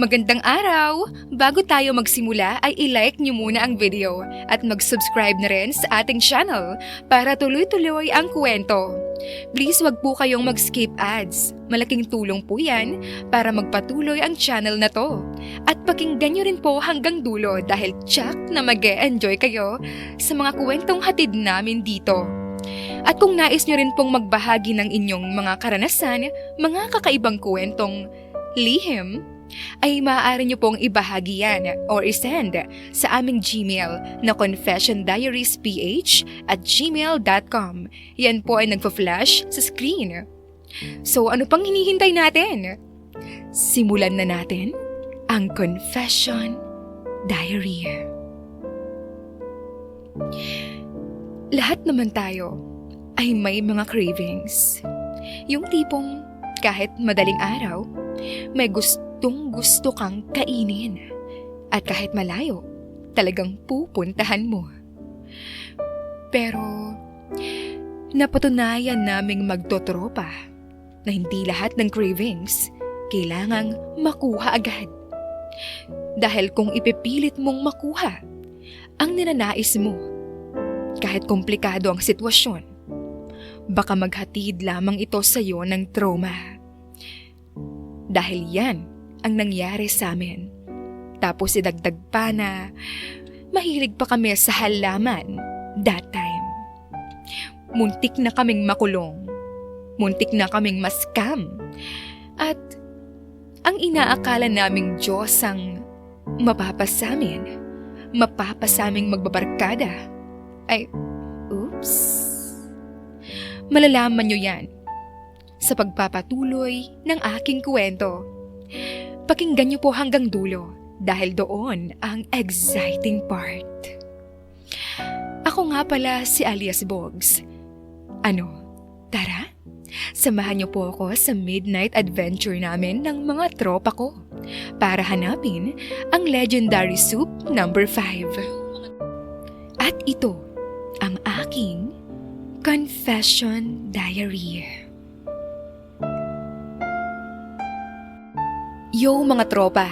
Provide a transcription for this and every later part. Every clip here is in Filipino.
Magandang araw! Bago tayo magsimula ay i-like niyo muna ang video at mag-subscribe na rin sa ating channel para tuloy-tuloy ang kwento. Please wag po kayong mag-skip ads. Malaking tulong po yan para magpatuloy ang channel na to. At pakinggan niyo rin po hanggang dulo dahil tsak na mag-e-enjoy kayo sa mga kwentong hatid namin dito. At kung nais niyo rin pong magbahagi ng inyong mga karanasan, mga kakaibang kwentong lihim, ay maaari niyo pong ibahagi yan or isend sa aming Gmail na confessiondiariesph@gmail.com. Yan po ay nagpa-flash sa screen. So ano pang hinihintay natin? Simulan na natin ang Confession Diary. Lahat naman tayo ay may mga cravings. Yung tipong kahit madaling araw, may gusto kang kainin. At kahit malayo, talagang pupuntahan mo. Pero, napatunayan naming magtotropa na hindi lahat ng cravings kailangang makuha agad. Dahil kung ipipilit mong makuha ang ninanais mo, kahit komplikado ang sitwasyon, baka maghatid lamang ito sa iyo ng trauma. Dahil yan ang nangyari sa amin. Tapos idagdag pa na mahilig pa kami sa halaman that time. Muntik na kaming makulong. Muntik na kaming maskam. At ang inaakala naming Diyos ang mapapasamin, mapapasaming magbabarkada, ay, oops. Malalaman nyo yan sa pagpapatuloy ng aking kwento. Pakinggan niyo po hanggang dulo dahil doon ang exciting part. Ako nga pala si Alias Bogs. Ano, tara? Samahan niyo po ako sa midnight adventure namin ng mga tropa ko para hanapin ang legendary soup number 5. At ito ang aking Confession Diary. Yo mga tropa,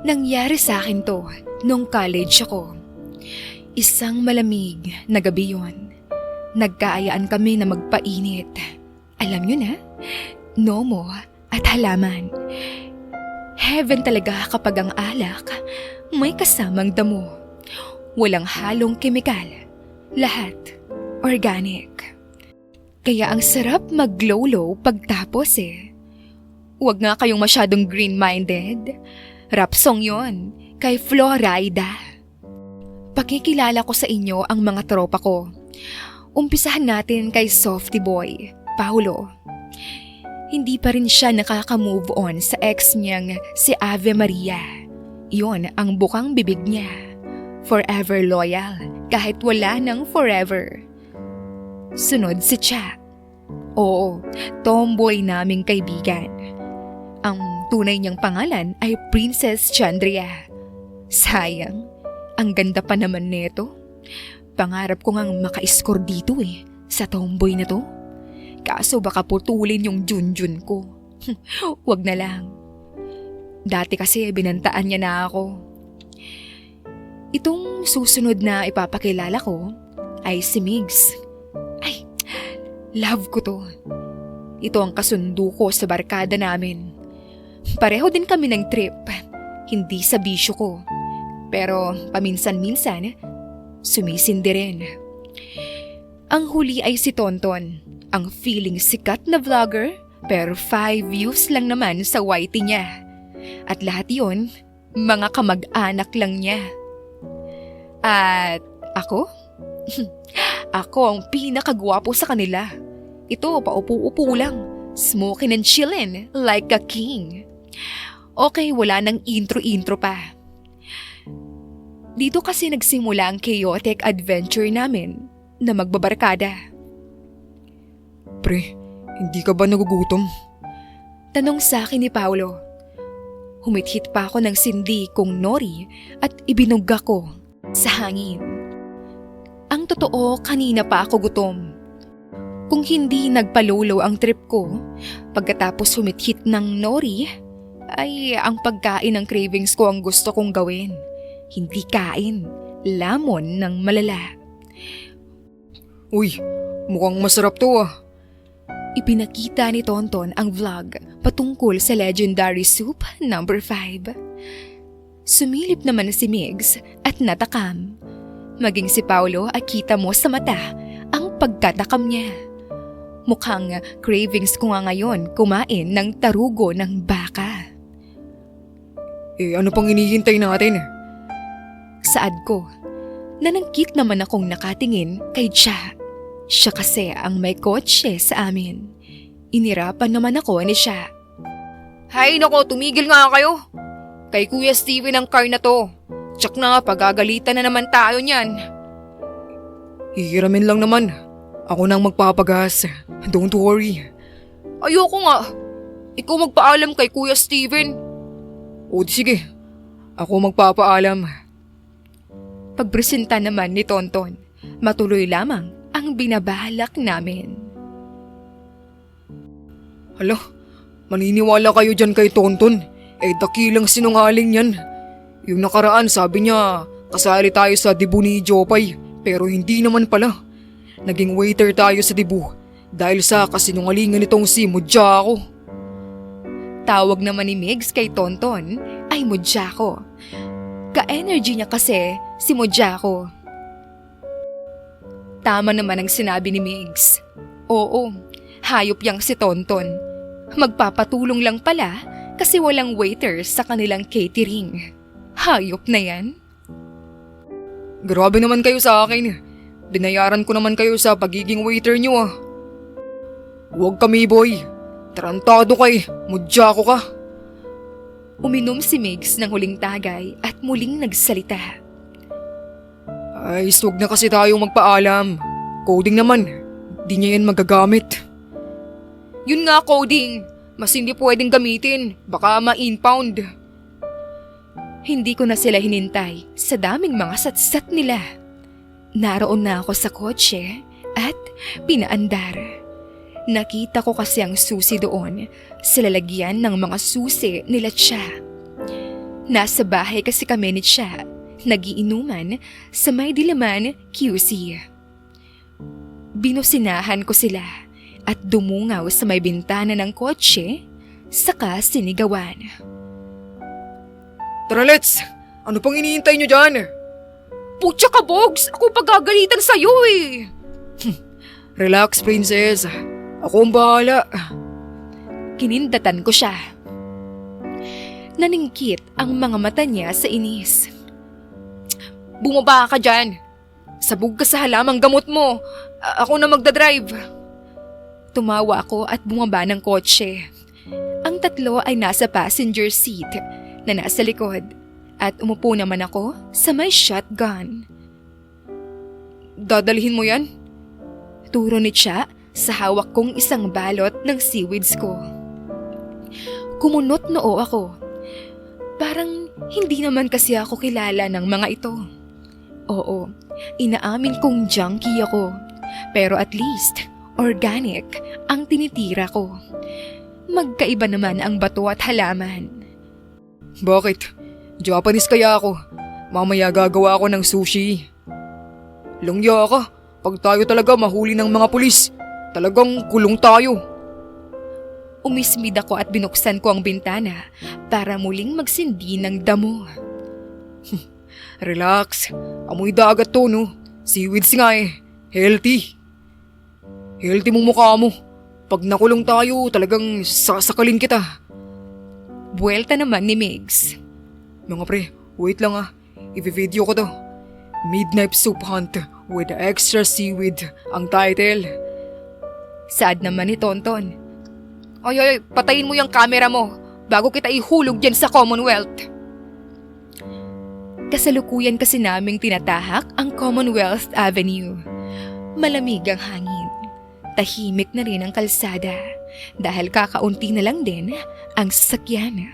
nangyari sa akin to nung college ako. Isang malamig na gabi yun. Nagkaayaan kami na magpainit. Alam nyo na, nomo at halaman. Heaven talaga kapag ang alak may kasamang damo. Walang halong kemikal, lahat organic. Kaya ang sarap mag-glow-low pagtapos eh. Huwag nga kayong masyadong green-minded. Rap song yon kay Florida. Pakikilala ko sa inyo ang mga tropa ko. Umpisahan natin kay Softy Boy, Paulo. Hindi pa rin siya nakaka-move on sa ex niyang si Ave Maria. Yon ang bukang bibig niya. Forever loyal kahit wala ng forever. Sunod si Cha. Oo, tomboy naming kaibigan. Ang tunay niyang pangalan ay Princess Chandria. Sayang, ang ganda pa naman neto. Pangarap ko ngang maka-score dito sa tomboy na to. Kaso baka putulin yung junjun ko. Wag na lang. Dati kasi binantaan niya na ako. Itong susunod na ipapakilala ko ay si Migs. Ay, love ko to. Ito ang kasundo ko sa barkada namin. Pareho din kami ng trip, hindi sa bisyo ko. Pero paminsan-minsan, sumisindi rin. Ang huli ay si Tonton, ang feeling sikat na vlogger pero 5 views lang naman sa YT niya. At lahat yon, mga kamag-anak lang niya. At ako? Ako ang pinakagwapo sa kanila. Ito, paupo-upo lang, smoking and chillin' like a king. Okay, wala nang intro-intro pa. Dito kasi nagsimula ang chaotic adventure namin na magbabarkada. Pre, hindi ka ba nagugutom? Tanong sa akin ni Paulo. Humithit pa ako ng sindi kong nori at ibinugga ko sa hangin. Ang totoo, kanina pa ako gutom. Kung hindi nagpalolo ang trip ko, pagkatapos humithit ng nori, ay ang pagkain ng cravings ko ang gusto kong gawin. Hindi kain, lamon ng malala. Uy, mukhang masarap to ah. Ipinakita ni Tonton ang vlog patungkol sa legendary soup number 5. Sumilip naman si Migs at natakam. Maging si Paolo ay kita mo sa mata ang pagkatakam niya. Mukhang cravings ko nga ngayon kumain ng tarugo ng baka. Ano pang hinihintay natin? Saad ko, nanangkit naman akong nakatingin kay Cha. Siya kasi ang may kotse sa amin. Inirapan naman ako ni Cha. Hay nako, tumigil nga kayo. Kay Kuya Steven ang car na to. Tsak na, pagagalitan na naman tayo niyan. Hihiramin lang naman. Ako nang magpapagas. Don't worry. Ayoko nga. Ikaw magpaalam kay Kuya Steven. O di sige, ako magpapaalam. Pagpresenta naman ni Tonton, matuloy lamang ang binabalak namin. Hala, maniniwala kayo dyan kay Tonton. Dakilang sinungaling yan. Yung nakaraan sabi niya, kasali tayo sa dibu ni Jopay. Pero hindi naman pala. Naging waiter tayo sa dibu dahil sa kasinungalingan nitong si Mudjako. Tawag naman ni Migs kay Tonton ay Mudjako. Ka-energy niya kasi si Mudjako. Tama naman ang sinabi ni Migs. Oo, hayop yang si Tonton. Magpapatulong lang pala kasi walang waiter sa kanilang catering. Hayop na yan. Grabe naman kayo sa akin. Binayaran ko naman kayo sa pagiging waiter niyo ah. Huwag kami boy. Tarantado kay, Mudjako ka. Uminom si Migs ng huling tagay at muling nagsalita. Ay, huwag na kasi tayong magpaalam. Coding naman, di niya yan magagamit. Yun nga, coding. Mas hindi pwedeng gamitin. Baka ma-impound. Hindi ko na sila hinintay sa daming mga satsat nila. Naroon na ako sa kotse at pinaandar. Nakita ko kasi ang susi doon sa lalagyan ng mga susi nila Cha. Nasa bahay kasi kami ni Cha, nagiinuman sa may dilaman QC. Binusinahan ko sila at dumungaw sa may bintana ng kotse, saka sinigawan. Tara let's! Ano pang iniintay niyo dyan? Putya ka, Bogs! Ako pagagalitan sa'yo eh! Relax, princess. Ako ang bahala. Kinindatan ko siya. Naningkit ang mga mata niya sa inis. Bumaba ka dyan. Sabog ka sa halamang gamot mo. Ako na magdadrive. Tumawa ako at bumaba ng kotse. Ang tatlo ay nasa passenger seat na nasa likod at umupo naman ako sa may shotgun. Dadalhin mo yan? Turo ni Cha sa hawak kong isang balot ng seaweeds ko. Kumunot noo ako. Parang hindi naman kasi ako kilala ng mga ito. Oo, inaamin kong junkie ako. Pero at least, organic ang tinitira ko. Magkaiba naman ang bato at halaman. Bakit? Japanese kaya ako. Mamaya gagawa ako ng sushi. Langya ka. Pag tayo talaga mahuli ng mga pulis, talagang kulong tayo. Umismid ako at binuksan ko ang bintana para muling magsindi ng damo. Relax. Amoy dagat to, no? Seaweeds nga eh. Healthy. Healthy mong mukha mo. Pag nakulong tayo, talagang sasakalin kita. Buwelta naman ni Migs. Mga pre, wait lang ah. I-video ko to. Midnight Soup Hunt with extra seaweed ang title. Saad naman ni Tonton. Ay, patayin mo yung camera mo bago kita ihulog dyan sa Commonwealth. Kasalukuyan kasi naming tinatahak ang Commonwealth Avenue. Malamig ang hangin. Tahimik na rin ang kalsada dahil kakaunti na lang din ang sasakyan.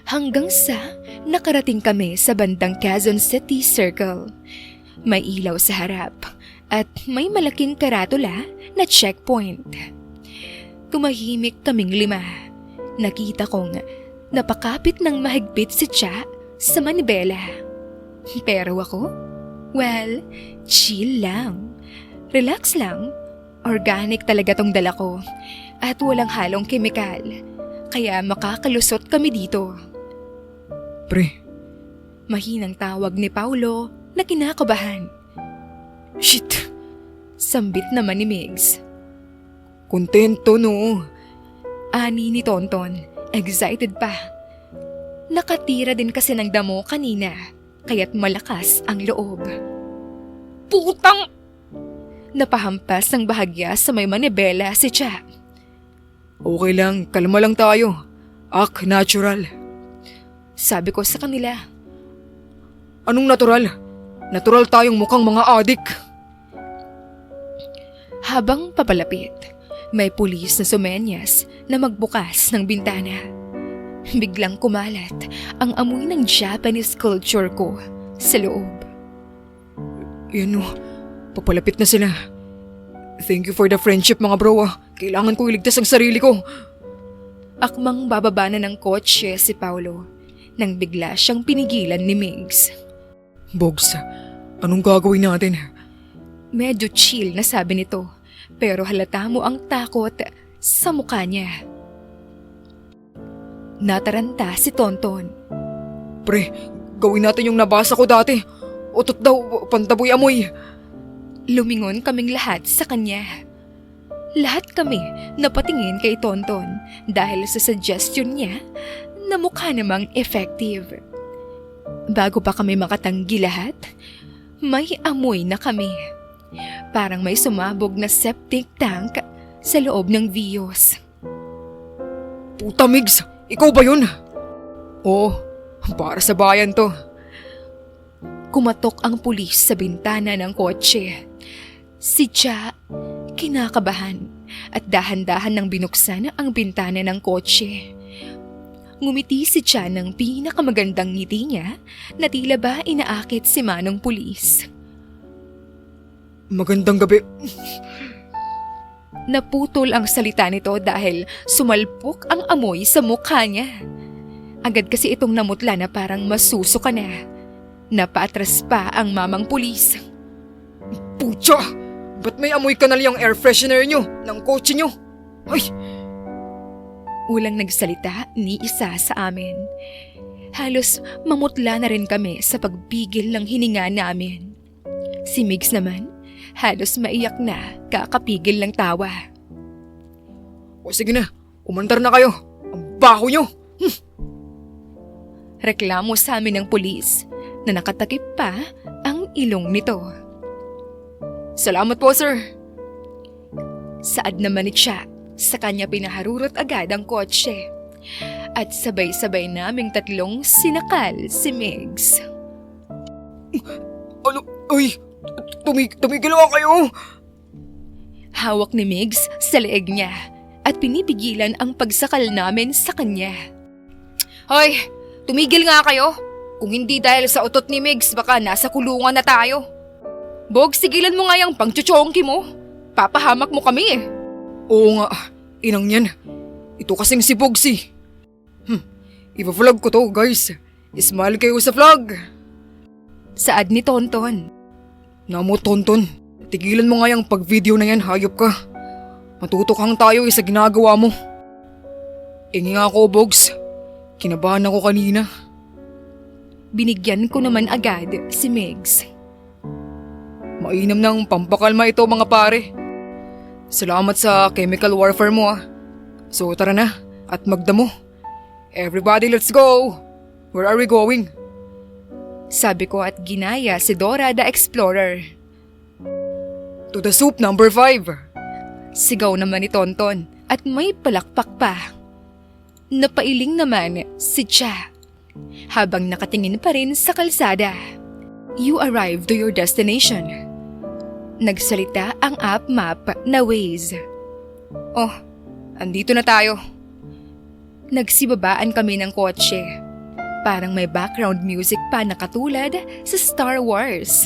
Hanggang sa nakarating kami sa bandang Quezon City Circle. May ilaw sa harap at may malaking karatula na checkpoint. Tumahimik kaming 5. Nakita kong napakapit ng mahigpit si Cha sa manibela. Pero ako, well, chill lang. Relax lang. Organic talaga tong dala ko at walang halong kemikal. Kaya makakalusot kami dito. Pre, Mahinang tawag ni Paulo na kinakabahan. shit. Sambit naman ni Migs. Kontento no. Ani ni Tonton, excited pa. Nakatira din kasi ng damo kanina, kaya't malakas ang loob. Putang! Napahampas ng bahagya sa may manibela si Cha. Okay lang, kalma lang tayo. Act natural. Sabi ko sa kanila, Anong natural? Natural tayong mukhang mga adik. habang papalapit, may pulis na sumenyas na magbukas ng bintana. Biglang kumalat ang amoy ng Japanese culture ko sa loob. Yan o, papalapit na sila. Thank you for the friendship mga bro ah. Kailangan ko iligtas ang sarili ko. Akmang bababa na ng kotse si Paulo nang bigla siyang pinigilan ni Migs. Bogs, anong gagawin natin? Medyo chill na sabi nito, pero halata mo ang takot sa mukha niya. Nataranta si Tonton. Pre, gawin natin yung nabasa ko dati. Utot daw, pantaboy amoy. Lumingon kaming lahat sa kanya. Lahat kami napatingin kay Tonton dahil sa suggestion niya na mukha namang effective. Bago pa kami makatanggi lahat, may amoy na kami. Parang may sumabog na septic tank sa loob ng Vios. Puta Migs, ikaw ba yun? Oo, para sa bayan to. Kumatok ang pulis sa bintana ng kotse. Si Cha, kinakabahan at dahan-dahan nang binuksan ang bintana ng kotse. Ngumiti si Cha ng pinakamagandang ngiti niya na tila ba inaakit si manong pulis. Magandang gabi. Naputol ang salita nito dahil sumalpok ang amoy sa mukha niya. Agad kasi itong namutla na parang masusuka na. Napaatras pa ang mamang pulis. Pucha! Ba't may amoy kanal yung air freshener nyo ng kotse nyo? Ay! Walang nagsalita ni isa sa amin. Halos mamutla na rin kami sa pagpigil ng hininga namin. Si Migs naman, halos maiyak na kakapigil ng tawa. O sige na, umandar na kayo. Ang baho nyo! Reklamo sa amin ng pulis na nakatakip pa ang ilong nito. Salamat po sir. Saad naman ni Cha, sa kanya pinaharurot agad ang kotse. At sabay-sabay naming tatlong sinakal si Migs. Ano? Uy! Tumigil lang kayo! Hawak ni Migs sa leeg niya at pinipigilan ang pagsakal namin sa kanya. Hoy! Tumigil nga kayo! Kung hindi dahil sa utot ni Migs, baka nasa kulungan na tayo. Bog, sigilan mo nga yung pangchuchongki mo. Papahamak mo kami eh. Oo nga, inang yan. Ito kasing si Bogsy. Ipa-vlog ko to guys. Smile kayo sa vlog. Saad ni Tonton. Namo Tonton, tigilan mo nga yung pag-video na yan, hayop ka. Matutukhang tayo sa ginagawa mo. Ingi nga ako, Bogs. Kinabahan ako kanina. Binigyan ko naman agad si Migs. Mainam ng pampakalma ito mga pare. Salamat sa chemical warfare mo ah. So tara na at magdamo. Everybody let's go! Where are we going? Sabi ko at ginaya si Dora the Explorer. To the soup number 5. Sigaw naman ni Tonton at may palakpak pa. Napailing naman si Cha habang nakatingin pa rin sa kalsada. You arrived to your destination. Nagsalita ang app map na Waze. Oh, andito na tayo. Nagsibabaan kami ng kotse. Parang may background music pa na katulad sa Star Wars.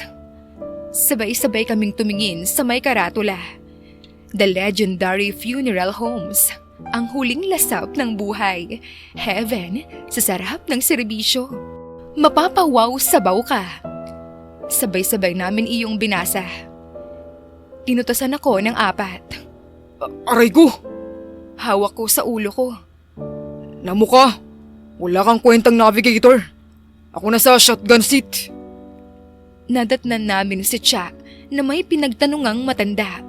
Sabay-sabay kaming tumingin sa may karatula. The Legendary Funeral Homes. ang huling lasap ng buhay. Heaven sa sarap ng serbisyo. Mapapawaw sabaw ka. Sabay-sabay namin iyong binasa. Inutasan ako ng 4. Aray ko! Hawak ko sa ulo ko. Namuka! Wala kang kwentang navigator. Ako na sa shotgun seat. Nadatnan namin si Cha na may pinagtanungang matanda.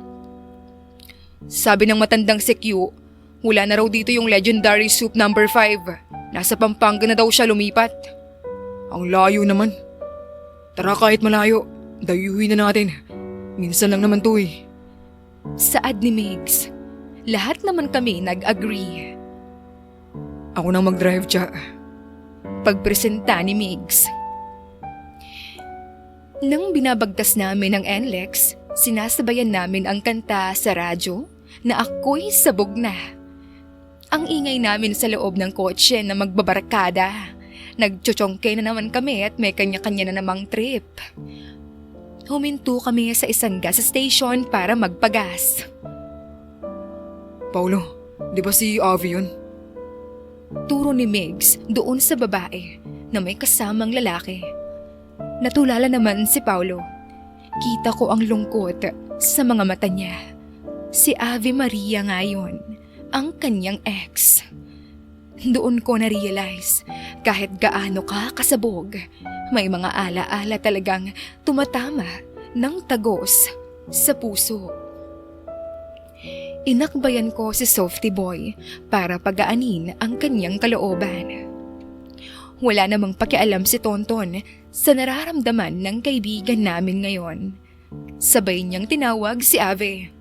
Sabi ng matandang si Q, wala na raw dito yung legendary soup number 5. Nasa Pampanga na daw siya lumipat. Ang layo naman. Tara kahit malayo, dayuhin na natin. Minsan lang naman to eh. Saad ni Migs. Lahat naman kami nag-agree. Ako nang mag-drive, Cha. Pagpresenta ni Migs. Nang binabagtas namin ang NLEX, sinasabayan namin ang kanta sa radyo na ako'y sabog na. Ang ingay namin sa loob ng kotse na magbabarkada. Nagtsotsongke na naman kami at may kanya-kanya na namang trip. Huminto kami sa isang gas station para magpagas. Paulo, di ba si Avi yun? Turo ni Migs doon sa babae na may kasamang lalaki. Natulala naman si Paulo. Kita ko ang lungkot sa mga mata niya. Si Ave Maria nga yun, ang kanyang ex. Doon ko na-realize, kahit gaano ka kasabog, may mga ala-ala talagang tumatama ng tagos sa puso. Inakbayan ko si Softy Boy para pagaanin ang kanyang kalooban. Wala namang pakialam si Tonton sa nararamdaman ng kaibigan namin ngayon. Sabay niyang tinawag si Ave.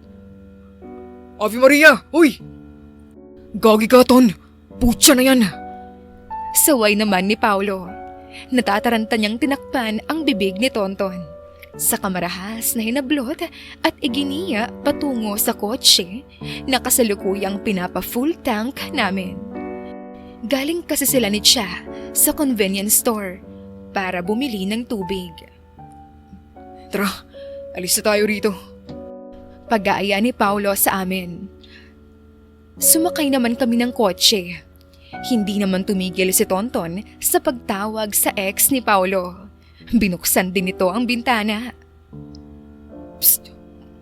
Ave Maria! Uy! Gagi ka, Ton! Putya na yan! Saway naman ni Paulo. Natataranta niyang tinakpan ang bibig ni Tonton. Sa kamarahas na hinablot at iginiya patungo sa kotse na kasalukuyang pinapa-full tank namin. Galing kasi sila ni Cha sa convenience store para bumili ng tubig. Tara, alis na tayo rito. Pag-aaya ni Paulo sa amin. Sumakay naman kami ng kotse. Hindi naman tumigil si Tonton sa pagtawag sa ex ni Paulo. Binuksan din nito ang bintana. Psst!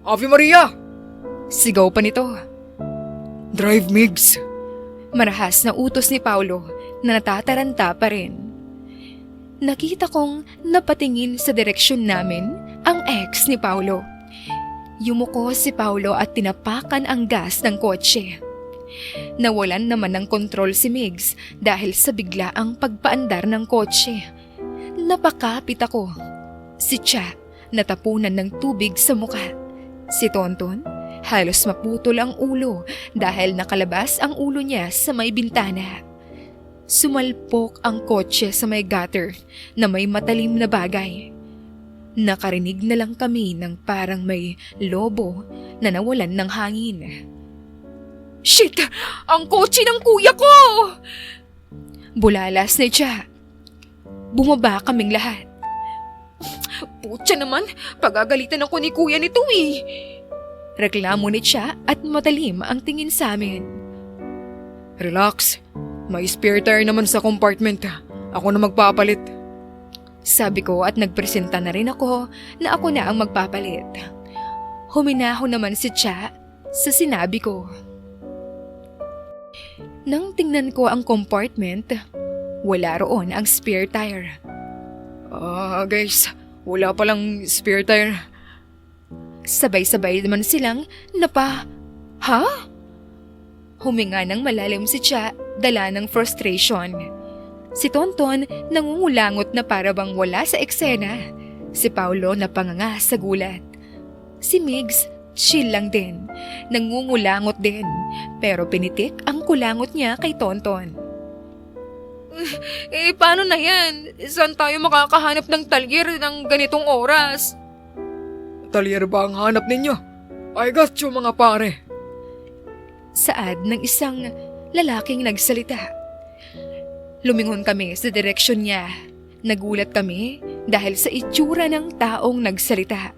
Ave Maria! Sigaw pa nito. Drive, Migs! Marahas na utos ni Paulo na natataranta pa rin. Nakita kong napatingin sa direksyon namin ang ex ni Paulo. Yumuko si Paulo at tinapakan ang gas ng kotse. Nawalan naman ng kontrol si Migs dahil sa biglaang pagpaandar ng kotse. Napakapit ako. Si Cha natapunan ng tubig sa muka. Si Tonton halos maputol ang ulo dahil nakalabas ang ulo niya sa may bintana. Sumalpok ang kotse sa may gutter na may matalim na bagay. Nakarinig na lang kami ng parang may lobo na nawalan ng hangin. Shit! Ang kotse ng kuya ko! Bulalas ni Cha. Bumaba kaming lahat. Putya naman, pagagalitan ako ni kuya nito eh. Reklamo ni Cha at matalim ang tingin sa amin. Relax. May spare tire naman sa compartment. Ako na magpapalit. Sabi ko at nagpresenta na rin ako na ako na ang magpapalit. Huminaho naman si Cha sa sinabi ko. Nang tingnan ko ang compartment, wala roon ang spare tire. Guys, wala palang spare tire. Sabay-sabay naman silang Ha? Huminga ng malalim si Cha, dala ng frustration. Si Tonton nangungulangot na para bang wala sa eksena. Si Paulo napanganga sa gulat. Si Migs, chill lang din. Nangungulangot din. Pero pinitik ang kulangot niya kay Tonton. Paano na yan? Saan tayo makakahanap ng talyer ng ganitong oras? Talyer ba ang hanap ninyo? I got you, mga pare. Saad ng isang lalaking nagsalita. Lumingon kami sa direksyon niya. Nagulat kami dahil sa itsura ng taong nagsalita.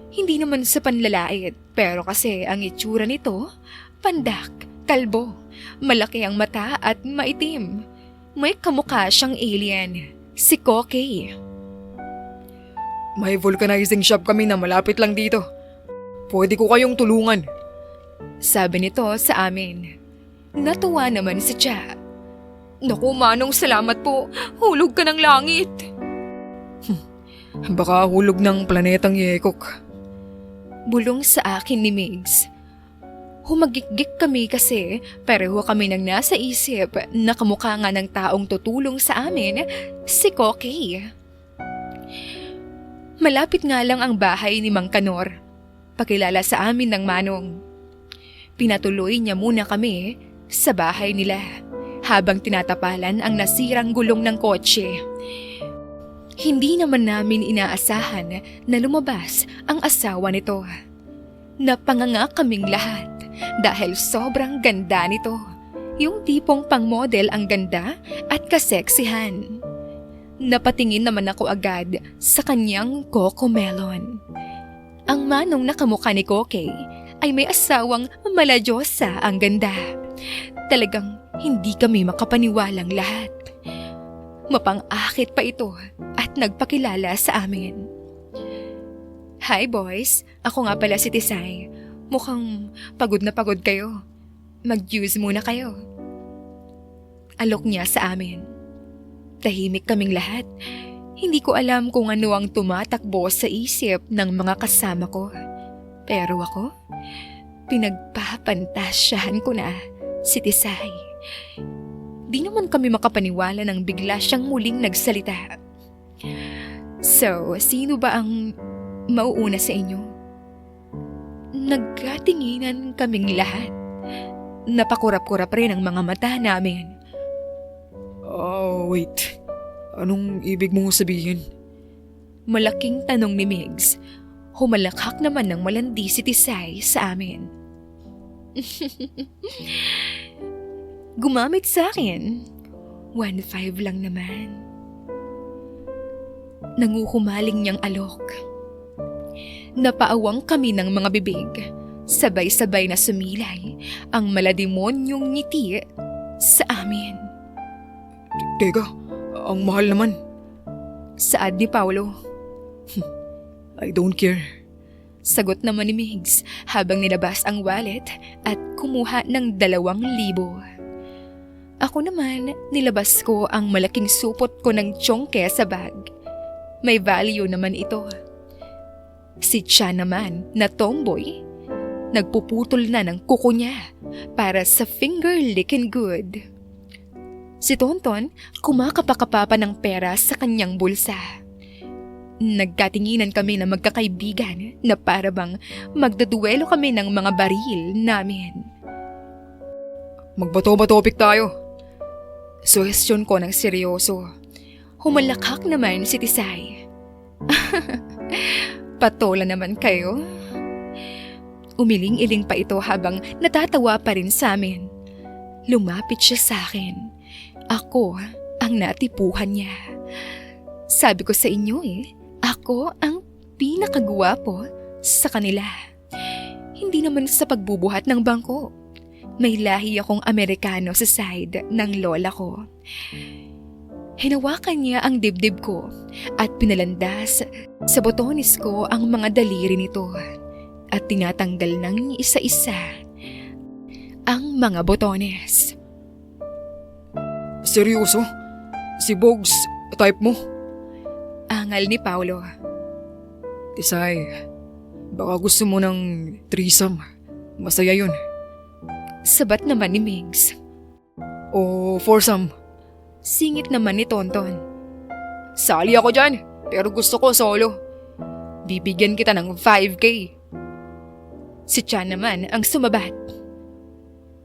Hindi naman sa panlalait, pero kasi ang itsura nito, pandak Kalbo, malaki ang mata at maitim. May kamukha siyang alien, si Koke. May vulcanizing shop kami na malapit lang dito. Pwede ko kayong tulungan. Sabi nito sa amin. Natuwa naman si Cha. Naku Manong, salamat po. Hulog ka ng langit. Baka hulog ng planetang Yekok. Bulong sa akin ni Migs. Humagikgik kami kasi pareho kami nang nasa isip na kamukha nga ng taong tutulong sa amin, si Koke. Malapit nga lang ang bahay ni Mang Kanor. Pakilala sa amin ng Manong. Pinatuloy niya muna kami sa bahay nila habang tinatapalan ang nasirang gulong ng kotse. Hindi naman namin inaasahan na lumabas ang asawa nito. Napanganga kaming lahat dahil sobrang ganda nito. Yung tipong pang-model ang ganda at kaseksihan. Napatingin naman ako agad sa kanyang Coco Melon. Ang Manong na kamukha ni Koke ay may asawang maladyosa ang ganda. Talagang hindi kami makapaniwalang lahat. Mapang-akit pa ito at nagpakilala sa amin. Hi boys, ako nga pala si Tisay. Mukhang pagod na pagod kayo. Mag-juice muna kayo. Alok niya sa amin. Tahimik kaming lahat. Hindi ko alam kung ano ang tumatakbo sa isip ng mga kasama ko. Pero ako, pinagpapantasyahan ko na si Tisay. Di naman kami makapaniwala nang bigla siyang muling nagsalita. So, sino ba ang mauuna sa inyo? Nagkatinginan kaming lahat. Napakurap-kurap rin ang mga mata namin. Oh, wait. Anong ibig mong sabihin? Malaking tanong ni Migs. Humalakhak naman ng malandi si Tisay sa amin. Gumamit sa akin. 1.5 lang naman. Nanguhumaling niyang alok. Napaawang kami ng mga bibig. Sabay-sabay na sumilay ang malademonyong ngiti sa amin. Teka, ang mahal naman. Saad ni Paulo. I don't care. Sagot naman ni Migs habang nilabas ang wallet at kumuha ng 2,000. Ako naman, nilabas ko ang malaking supot ko ng tsongke sa bag. May value naman ito. Si Cha naman, na tomboy, nagpuputol na ng kuko niya para sa finger licking good. Si Tonton, kumakapakapapa ng pera sa kanyang bulsa. Nagkatinginan kami na magkakaibigan na para bang magdaduelo kami ng mga baril namin. Magbato-batopik tayo. Suhestyon ko ng seryoso. Humalakhak naman si Tisay. Patola naman kayo. Umiling-iling pa ito habang natatawa pa rin sa amin. Lumapit siya sa akin. Ako ang natipuhan niya. Sabi ko sa inyo ako ang pinakagwapo sa kanila. Hindi naman sa pagbubuhat ng bangko. May lahi akong Amerikano sa side ng lola ko. Hinawakan niya ang dibdib ko at pinalandas sa botones ko ang mga daliri nito at tinatanggal ng isa-isa ang mga botones. Seryoso? Si Bogs, type mo? Angal ni Paulo. Tisay, baka gusto mo ng threesome. Masaya yun. Sabat naman ni Migs. O foursome. Singit naman ni Tonton. Sali ako dyan, pero gusto ko solo. Bibigyan kita ng 5K. Si Chan naman ang sumabat.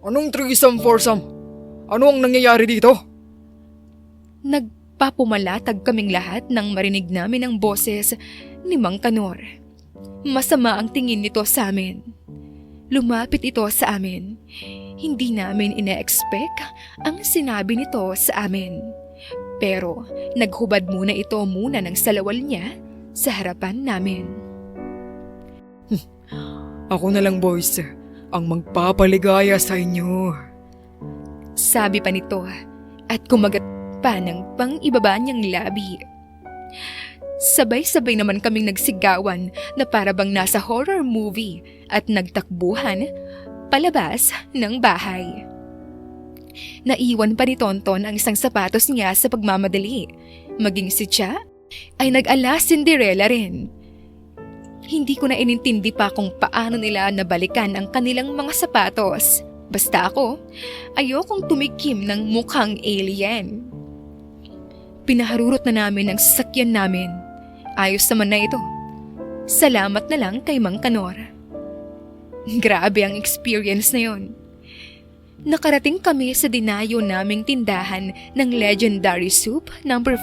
Anong threesome foursome? Ano ang nangyayari dito? Nagpapumalatag kaming lahat nang marinig namin ang boses ni Mang Kanor. Masama ang tingin nito sa amin. Lumapit ito sa amin. Hindi namin ina-expect ang sinabi nito sa amin. Pero naghubad muna ito ng salawal niya sa harapan namin. Ako na lang boys. ang magpapaligaya sa inyo. Sabi pa nito at kumagat pa ng pang-ibaba niyang labi. Sabay-sabay naman kaming nagsigawan na para bang nasa horror movie at nagtakbuhan palabas ng bahay. Naiwan pa ni Tonton ang isang sapatos niya sa pagmamadali. Maging si Cha ay nag-ala Cinderella rin. Hindi ko na inintindi pa kung paano nila nabalikan ang kanilang mga sapatos. Basta ako, ayokong tumikim ng mukhang alien. Pinaharurot na namin ang sasakyan namin. Ayos naman na ito. Salamat na lang kay Mang Kanor. Grabe ang experience na yon. Nakarating kami sa dinayo naming tindahan ng Legendary Soup No. 5.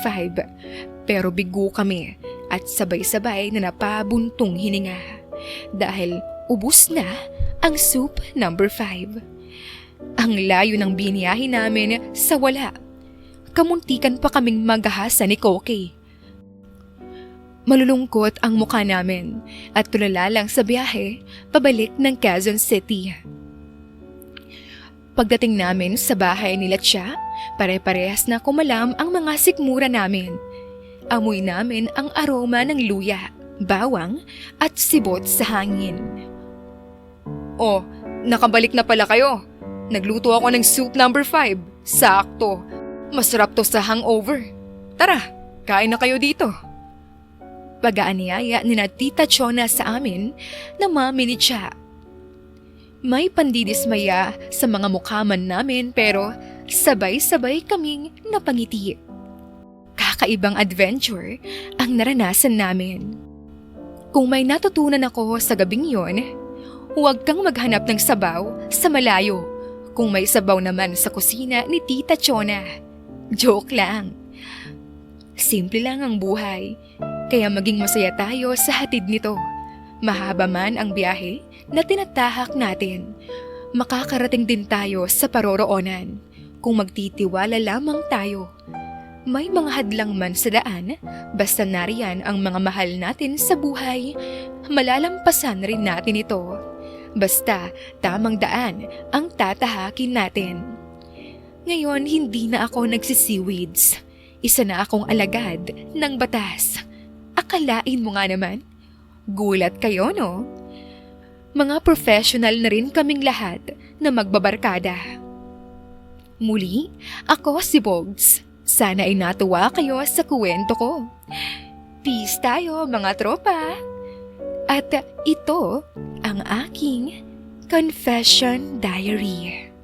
Pero bigo kami at sabay-sabay na napabuntong hininga. Dahil ubus na ang Soup No. 5. Ang layo ng biniyahe namin sa wala. Kamuntikan pa kaming maghahasa ni Koki. Malulungkot ang mukha namin at tulala lang sa biyahe pabalik ng Quezon City. Pagdating namin sa bahay nila Cha, pare-parehas na kumalam ang mga sikmura namin. Amoy namin ang aroma ng luya, bawang at sibot sa hangin. Oh, nakabalik na pala kayo. Nagluto ako ng Soup No. 5. Sakto. Masarap to sa hangover. Tara, kain na kayo dito. Pag-aanyaya ni na Tita Chona sa amin na mami ni Cha. May pandidismaya sa mga mukhaman namin pero sabay-sabay kaming napangiti. Kakaibang adventure ang naranasan namin. Kung may natutunan ako sa gabing yon, huwag kang maghanap ng sabaw sa malayo kung may sabaw naman sa kusina ni Tita Chona. Joke lang. Simple lang ang buhay. Kaya maging masaya tayo sa hatid nito. Mahaba man ang biyahe na tinatahak natin, makakarating din tayo sa paroroonan kung magtitiwala lamang tayo. May mga hadlang man sa daan, basta nariyan ang mga mahal natin sa buhay, malalampasan rin natin ito. Basta tamang daan ang tatahakin natin. Ngayon hindi na ako nagsisiweeds. Isa na akong alagad ng batas. Akalain mo nga naman. Gulat kayo, no? Mga professional na rin kaming lahat na magbabarkada. Muli, ako si Bogs. Sana ay natuwa kayo sa kuwento ko. Peace tayo, mga tropa. At ito ang aking confession diary.